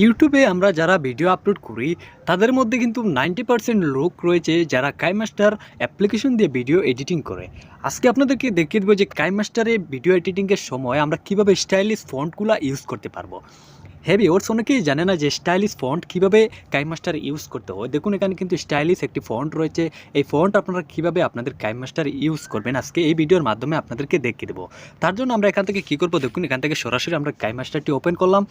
ইউটিউবে আমরা যারা ভিডিও আপলোড করি তাদের মধ্যে কিন্তু 90% লোক রয়েছে যারা কাইমাস্টার অ্যাপ্লিকেশন দিয়ে ভিডিও এডিটিং করে। আজকে আপনাদেরকে দেখিয়ে দেবো যে কাইমাস্টারে ভিডিও এডিটিংয়ের সময় আমরা কিভাবে স্টাইলিশ ফন্টগুলো ইউজ করতে পারবো। হ্যাঁ ভিউয়ার্স, অনেকেই জানে না যে স্টাইলিশ ফন্ট কীভাবে কাইমাস্টার ইউজ করতে হয়। দেখুন এখানে কিন্তু স্টাইলিশ একটি ফন্ট রয়েছে। এই ফন্ট আপনারা কীভাবে আপনাদের কাইমাস্টার ইউজ করবেন আজকে এই ভিডিওর মাধ্যমে আপনাদেরকে দেখিয়ে দেবো। তার জন্য আমরা এখান থেকে কী করবো, দেখুন এখান থেকে সরাসরি আমরা কাইমাস্টারটি ওপেন করলাম।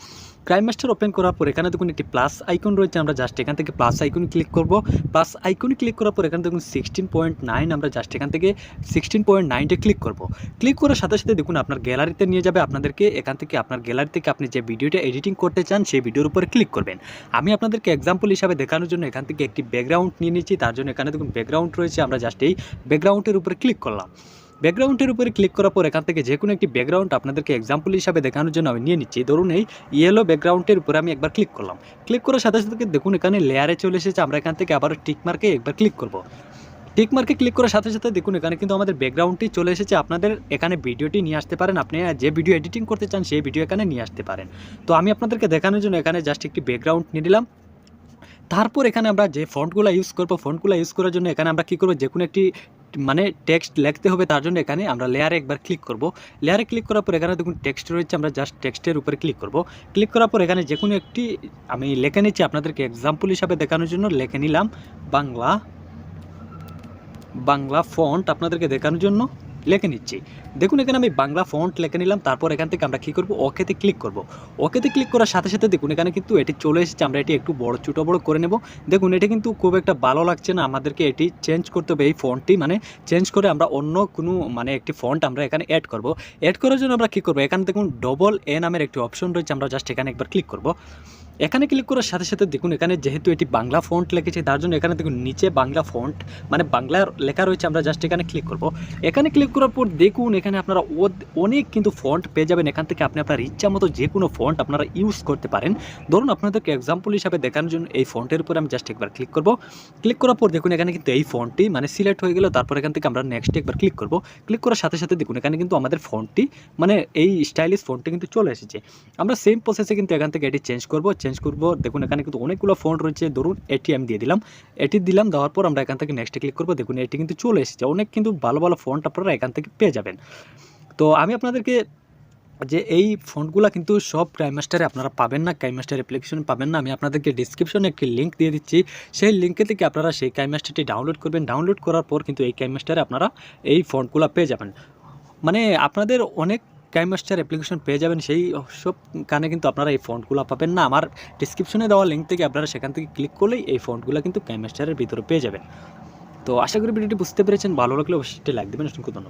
কাইমাস্টার ওপেন করার পর এখানে দেখুন একটি প্লাস আইকন রয়েছে, আমরা জাস্ট এখান থেকে প্লাস আইকনে ক্লিক করব। প্লাস আইকনে ক্লিক করার পর এখানে দেখুন 16.9, আমরা জাস্ট এখান থেকে 16.9-এ ক্লিক করব। ক্লিক করার সাথে সাথে দেখুন আপনার গ্যালারিতে নিয়ে যাবে আপনাদেরকে। এখান থেকে আপনার গ্যালারি থেকে আপনি যে ভিডিওটা এডিটিং করতে চান সেই ভিডিওর উপরে ক্লিক করবেন। আমি আপনাদেরকে এক্সাম্পল হিসাবে দেখানোর জন্য এখান থেকে একটি ব্যাকগ্রাউন্ড নিয়ে নিচ্ছি। তার জন্য এখানে দেখুন ব্যাকগ্রাউন্ড রয়েছে, আমরা জাস্ট এই ব্যাকগ্রাউন্ডের উপরে ক্লিক করলাম। ব্যাকগ্রাউন্ডের উপরে ক্লিক করার পর এখান থেকে যে কোনো একটি ব্যাকগ্রাউন্ড আপনাদেরকে এক্সাম্পল হিসাবে দেখানোর জন্য আমি নিয়ে নিচ্ছি। ধরুন এই ইয়েলো ব্যাকগ্রাউন্ডের উপরে আমি একবার ক্লিক করলাম। ক্লিক করার সাথে সাথে দেখুন এখানে লেয়ারে চলে এসেছে। আমরা এখান থেকে আবার টিক মার্কে একবার ক্লিক করব। টিক মার্কে ক্লিক করার সাথে সাথে দেখুন এখানে কিন্তু আমাদের ব্যাকগ্রাউন্ডটি চলে এসেছে। আপনাদের এখানে ভিডিওটি নিয়ে আসতে পারেন, আপনি যে ভিডিও এডিটিং করতে চান সেই ভিডিও এখানে নিয়ে আসতে পারেন। তো আমি আপনাদেরকে দেখানোর জন্য এখানে জাস্ট একটি ব্যাকগ্রাউন্ড নিয়ে নিলাম। তারপর এখানে আমরা যে ফন্টগুলো ইউজ করবো, ফন্টগুলো ইউজ করার জন্য এখানে আমরা কী করবো, যে কোনো একটি টেক্সট লিখতে হবে। তার জন্য এখানে আমরা লেয়ারে একবার ক্লিক করব। লেয়ারে ক্লিক করার পর এখানে দেখুন টেক্সট রয়েছে, আমরা জাস্ট টেক্সটের উপরে ক্লিক করব। ক্লিক করার পর এখানে যে কোনো একটি আমি লিখে নিচ্ছি আপনাদেরকে এক্সাম্পল হিসাবে দেখানোর জন্য লিখে নিলাম বাংলা ফন্ট আপনাদেরকে দেখানোর জন্য লিখে নিচ্ছি। দেখুন এখানে আমি বাংলা ফন্ট লিখে নিলাম। তারপর এখান থেকে আমরা কী করব, ওকেতে ক্লিক করব। ওকেতে ক্লিক করার সাথে সাথে দেখুন এখানে কিন্তু এটি চলে এসেছে। আমরা এটি একটু বড় ছোটো বড় করে নেব। দেখুন এটি কিন্তু খুব একটা ভালো লাগছে না, আমাদেরকে এটি চেঞ্জ করতে হবে। এই ফন্টটি চেঞ্জ করে আমরা অন্য কোনো একটি ফন্ট আমরা এখানে অ্যাড করব। অ্যাড করার জন্য আমরা কী করব, এখানে দেখুন ডবল এ নামের একটি অপশন রয়েছে, আমরা জাস্ট এখানে একবার ক্লিক করব। এখানে ক্লিক করার সাথে সাথে দেখুন এখানে যেহেতু এটি বাংলা ফন্ট লিখেছে তার জন্য এখানে দেখুন নিচে বাংলা ফন্ট বাংলার লেখা রয়েছে, আমরা জাস্ট এখানে ক্লিক করব। এখানে ক্লিক করার পর দেখুন এখানে আপনারা অনেক কিন্তু ফন্ট পেয়ে যাবেন। এখান থেকে আপনি আপনার ইচ্ছা মতো যে কোনো ফন্ট আপনারা ইউজ করতে পারেন। ধরুন আপনাদেরকে এক্সাম্পল হিসাবে দেখানোর জন্য এই ফন্টের উপরে আমি জাস্ট একবার ক্লিক করব। ক্লিক করার পর দেখুন এখানে কিন্তু এই ফন্টটি সিলেক্ট হয়ে গেল। তারপর এখান থেকে আমরা নেক্সট একবার ক্লিক করব। ক্লিক করার সাথে সাথে দেখুন এখানে কিন্তু আমাদের ফন্টটি এই স্টাইলিশ ফন্টটি কিন্তু চলে এসেছে। আমরা সেম প্রসেসে কিন্তু এখান থেকে এটি চেঞ্জ করব। দেখুন এখানে কিন্তু অনেকগুলো ফন্ট রয়েছে। ধরুন এটি আমি দিয়ে দিলাম, দেওয়ার পর আমরা এখান থেকে নেক্সটে ক্লিক করব। দেখুন এটি কিন্তু চলে এসেছে। অনেক কিন্তু ভালো ভালো ফন্ট আপনারা এখান থেকে পেয়ে যাবেন। তো আমি আপনাদেরকে যে এই ফন্টগুলো কিন্তু সব কাইমাস্টারে আপনারা পাবেন না, কাইমাস্টার অ্যাপ্লিকেশনে পাবেন না। আমি আপনাদেরকে ডিসক্রিপশনে একটি লিঙ্ক দিয়ে দিচ্ছি, সেই লিঙ্কে থেকে আপনারা সেই কাইমাস্টারটি ডাউনলোড করবেন। ডাউনলোড করার পর কিন্তু এই কাইমাস্টারে আপনারা এই ফন্টগুলো পেয়ে যাবেন। আপনাদের অনেক কাইমাস্টার অ্যাপ্লিকেশন পেয়ে যাবেন, সেই সব কানে কিন্তু আপনারা এই ফন্টগুলো পাবেন না। আমার ডিসক্রিপশনে দেওয়া লিঙ্ক থেকে আপনারা সেখান থেকে ক্লিক করলেই এই ফন্টগুলো কিন্তু কাইমাস্টারের ভিতরে পেয়ে যাবেন। তো আশা করি ভিডিওটি বুঝতে পেরেছেন। ভালো লাগলে অবশ্যই লাইক দেবেন। অসংখ্য ধন্যবাদ।